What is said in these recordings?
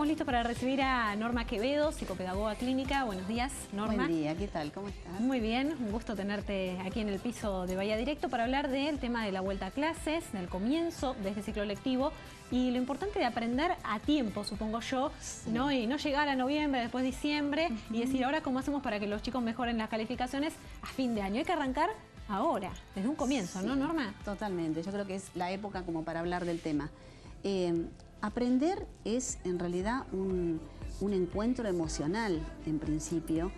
estamos listos para recibir a Norma Quevedo, psicopedagoga clínica. Buenos días, Norma. Buen día, ¿qué tal? ¿Cómo estás? Muy bien, un gusto tenerte aquí en el piso de Bahía Directo para hablar del tema de la vuelta a clases, del comienzo de este ciclo lectivo y lo importante de aprender a tiempo, supongo yo, sí, ¿no? Y no llegar a noviembre, después diciembre y decir ahora cómo hacemos para que los chicos mejoren las calificaciones a fin de año. Hay que arrancar ahora, desde un comienzo, sí, ¿no, Norma? Totalmente, yo creo que es la época como para hablar del tema. Aprender es en realidad un encuentro emocional en principio,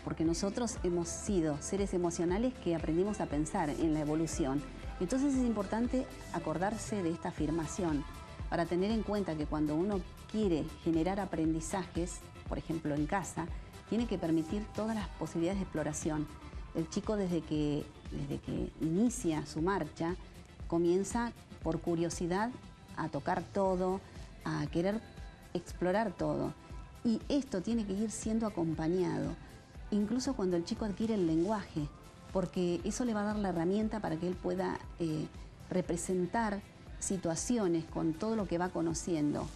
porque nosotros hemos sido seres emocionales que aprendimos a pensar en la evolución. Entonces es importante acordarse de esta afirmación para tener en cuenta que cuando uno quiere generar aprendizajes, por ejemplo en casa, tiene que permitir todas las posibilidades de exploración. El chico desde que inicia su marcha comienza por curiosidad a tocar todo, a querer explorar todo. Y esto tiene que ir siendo acompañado, incluso cuando el chico adquiere el lenguaje, porque eso le va a dar la herramienta para que él pueda representar situaciones con todo lo que va conociendo.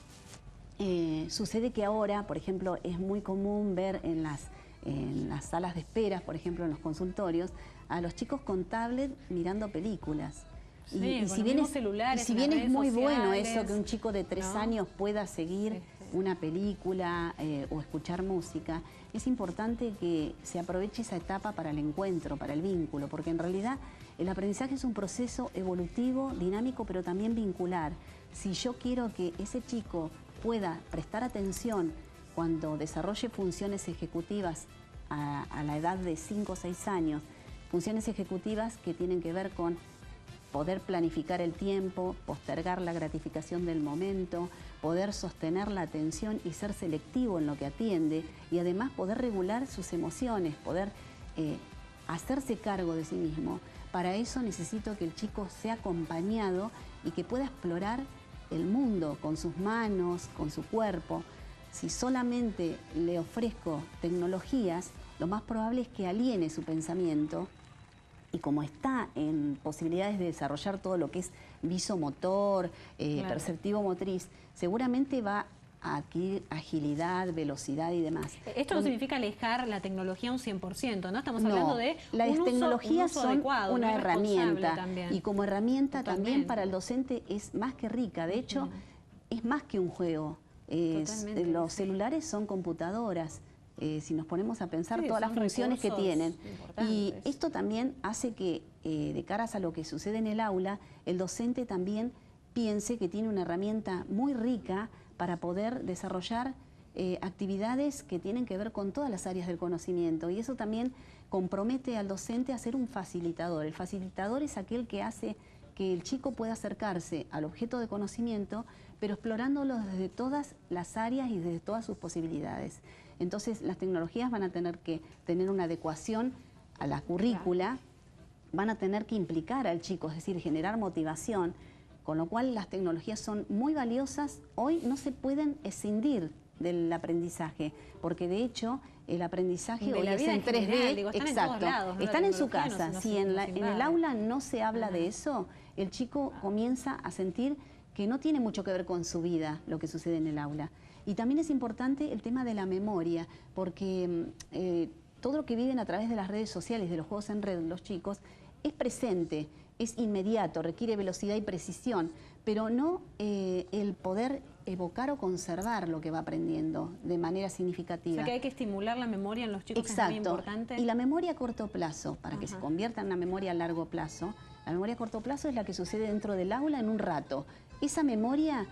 Sucede que ahora, por ejemplo, es muy común ver en las salas de esperas, por ejemplo, en los consultorios, a los chicos con tablet mirando películas. Sí, y si bien es muy bueno eso que un chico de 3 años pueda seguir una película o escuchar música, es importante que se aproveche esa etapa para el encuentro, para el vínculo, porque en realidad el aprendizaje es un proceso evolutivo, dinámico, pero también vincular. Si yo quiero que ese chico pueda prestar atención cuando desarrolle funciones ejecutivas a la edad de 5 o 6 años, funciones ejecutivas que tienen que ver con poder planificar el tiempo, postergar la gratificación del momento, poder sostener la atención y ser selectivo en lo que atiende y además poder regular sus emociones, poder hacerse cargo de sí mismo. Para eso necesito que el chico sea acompañado y que pueda explorar el mundo con sus manos, con su cuerpo. Si solamente le ofrezco tecnologías, lo más probable es que aliene su pensamiento. Y como está en posibilidades de desarrollar todo lo que es visomotor, perceptivo motriz, seguramente va a adquirir agilidad, velocidad y demás. Esto no significa alejar la tecnología un 100%, ¿no? Estamos hablando de las tecnologías son adecuado, una herramienta también. y como herramienta también para el docente es más que rica. De hecho, es más que un juego. Los celulares son computadoras. Si nos ponemos a pensar todas las funciones que tienen. Y esto también hace que, de caras a lo que sucede en el aula, el docente también piense que tiene una herramienta muy rica para poder desarrollar actividades que tienen que ver con todas las áreas del conocimiento. Y eso también compromete al docente a ser un facilitador. El facilitador es aquel que hace que el chico pueda acercarse al objeto de conocimiento, pero explorándolo desde todas las áreas y desde todas sus posibilidades. Entonces las tecnologías van a tener que tener una adecuación a la currícula, van a tener que implicar al chico, es decir, generar motivación, con lo cual las tecnologías son muy valiosas. Hoy no se pueden escindir del aprendizaje, porque de hecho el aprendizaje hoy es en 3D, exacto, están en su casa. Si en el aula no se habla de eso, el chico comienza a sentir que no tiene mucho que ver con su vida lo que sucede en el aula. Y también es importante el tema de la memoria, porque todo lo que viven a través de las redes sociales, de los juegos en red, los chicos, es presente, es inmediato, requiere velocidad y precisión, pero no el poder evocar o conservar lo que va aprendiendo de manera significativa. O sea que hay que estimular la memoria en los chicos, exacto, que es muy importante. Y la memoria a corto plazo, para que se convierta en una memoria a largo plazo, la memoria a corto plazo es la que sucede dentro del aula en un rato. Esa memoria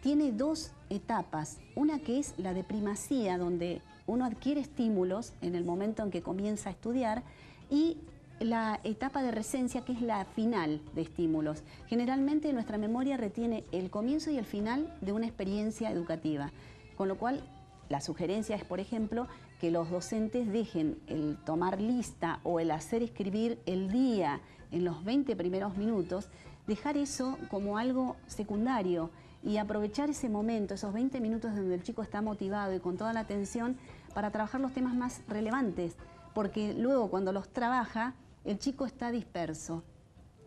tiene 2 etapas, una que es la de primacía, donde uno adquiere estímulos en el momento en que comienza a estudiar, y la etapa de resencia, que es la final de estímulos. Generalmente nuestra memoria retiene el comienzo y el final de una experiencia educativa, con lo cual la sugerencia es, por ejemplo, que los docentes dejen el tomar lista o el hacer escribir el día en los 20 primeros minutos, dejar eso como algo secundario y aprovechar ese momento, esos 20 minutos donde el chico está motivado y con toda la atención para trabajar los temas más relevantes, porque luego cuando los trabaja, el chico está disperso.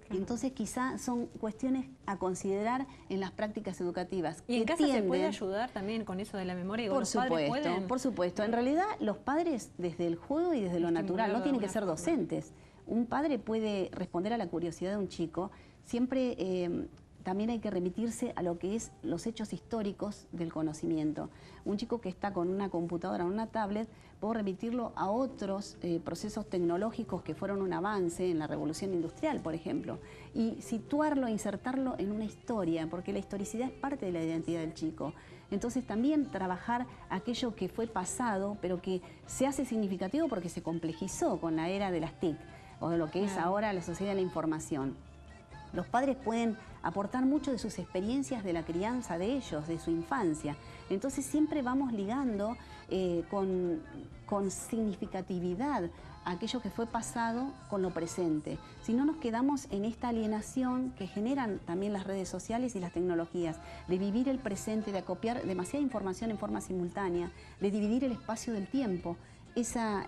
Entonces quizá son cuestiones a considerar en las prácticas educativas. ¿Y en casa se puede ayudar también con eso de la memoria? Por supuesto, por supuesto. En realidad los padres desde el juego y desde lo natural, no tienen que ser docentes. Un padre puede responder a la curiosidad de un chico, siempre también hay que remitirse a lo que es los hechos históricos del conocimiento. Un chico que está con una computadora o una tablet, puedo remitirlo a otros procesos tecnológicos que fueron un avance en la revolución industrial, por ejemplo, y situarlo, insertarlo en una historia, porque la historicidad es parte de la identidad del chico. Entonces también trabajar aquello que fue pasado, pero que se hace significativo porque se complejizó con la era de las TIC, o de lo que es ahora la sociedad de la información. Los padres pueden aportar mucho de sus experiencias de la crianza de ellos, de su infancia. Entonces siempre vamos ligando con significatividad aquello que fue pasado con lo presente. Si no nos quedamos en esta alienación que generan también las redes sociales y las tecnologías, de vivir el presente, de acopiar demasiada información en forma simultánea, de dividir el espacio del tiempo, esa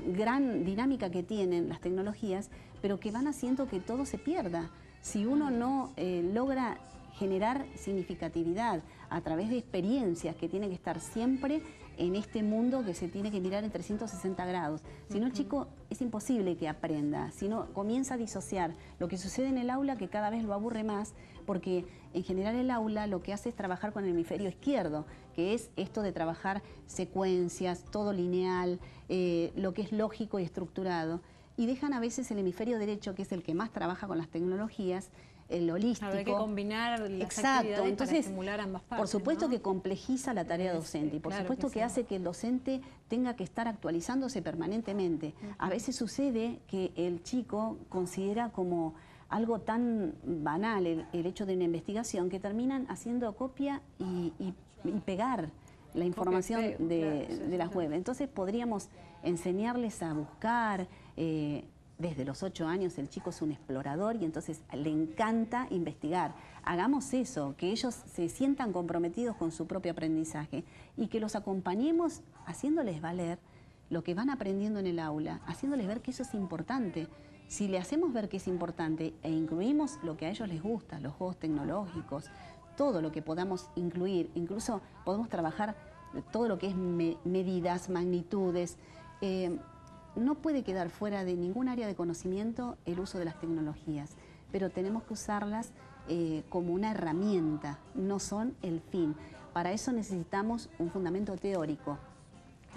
gran dinámica que tienen las tecnologías, pero que van haciendo que todo se pierda. Si uno no logra generar significatividad a través de experiencias que tienen que estar siempre en este mundo que se tiene que mirar en 360 grados. Si no, el chico es imposible que aprenda, si no comienza a disociar lo que sucede en el aula, que cada vez lo aburre más, porque en general el aula lo que hace es trabajar con el hemisferio izquierdo, que es esto de trabajar secuencias, todo lineal, lo que es lógico y estructurado, y dejan a veces el hemisferio derecho, que es el que más trabaja con las tecnologías, el holístico. Hay que combinar las Exacto. actividades. Entonces, para estimular ambas partes. Por supuesto, ¿no? que complejiza la tarea docente y por supuesto que hace que el docente tenga que estar actualizándose permanentemente. A veces sucede que el chico considera como algo tan banal el hecho de una investigación que terminan haciendo copia y pegar la información de las web. Entonces podríamos enseñarles a buscar. Desde los 8 años el chico es un explorador y entonces le encanta investigar. Hagamos eso, que ellos se sientan comprometidos con su propio aprendizaje y que los acompañemos haciéndoles valer lo que van aprendiendo en el aula, haciéndoles ver que eso es importante. Si le hacemos ver que es importante e incluimos lo que a ellos les gusta, los juegos tecnológicos, todo lo que podamos incluir, incluso podemos trabajar todo lo que es medidas, magnitudes. No puede quedar fuera de ningún área de conocimiento el uso de las tecnologías, pero tenemos que usarlas como una herramienta, no son el fin. Para eso necesitamos un fundamento teórico.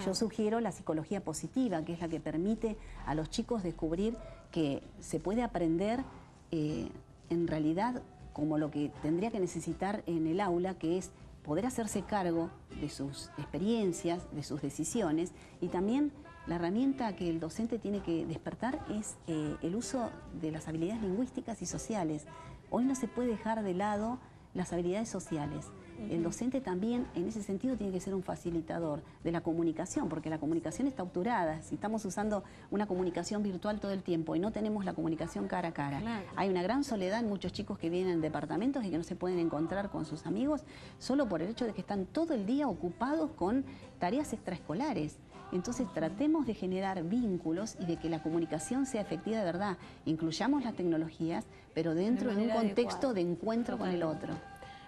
Yo sugiero la psicología positiva, que es la que permite a los chicos descubrir que se puede aprender en realidad como lo que tendría que necesitar en el aula, que es poder hacerse cargo de sus experiencias, de sus decisiones, y también la herramienta que el docente tiene que despertar es el uso de las habilidades lingüísticas y sociales. Hoy no se puede dejar de lado las habilidades sociales. El docente también, en ese sentido, tiene que ser un facilitador de la comunicación, porque la comunicación está obturada. Si estamos usando una comunicación virtual todo el tiempo y no tenemos la comunicación cara a cara, hay una gran soledad en muchos chicos que vienen en departamentos y que no se pueden encontrar con sus amigos solo por el hecho de que están todo el día ocupados con tareas extraescolares. Entonces tratemos de generar vínculos y de que la comunicación sea efectiva de verdad. Incluyamos las tecnologías, pero dentro de un contexto de encuentro con el otro.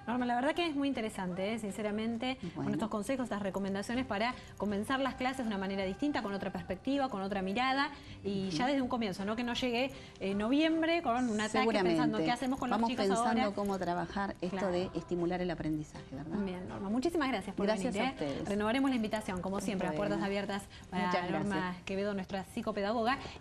Norma, la verdad que es muy interesante, sinceramente, con estos consejos, estas recomendaciones para comenzar las clases de una manera distinta, con otra perspectiva, con otra mirada, y ya desde un comienzo, no que no llegue noviembre con un ataque pensando qué hacemos con los chicos ahora. Vamos pensando cómo trabajar esto de estimular el aprendizaje, ¿verdad? Bien, Norma, muchísimas gracias por venir. Gracias a ustedes. Renovaremos la invitación, como siempre, las puertas abiertas para Norma Quevedo, nuestra psicopedagoga.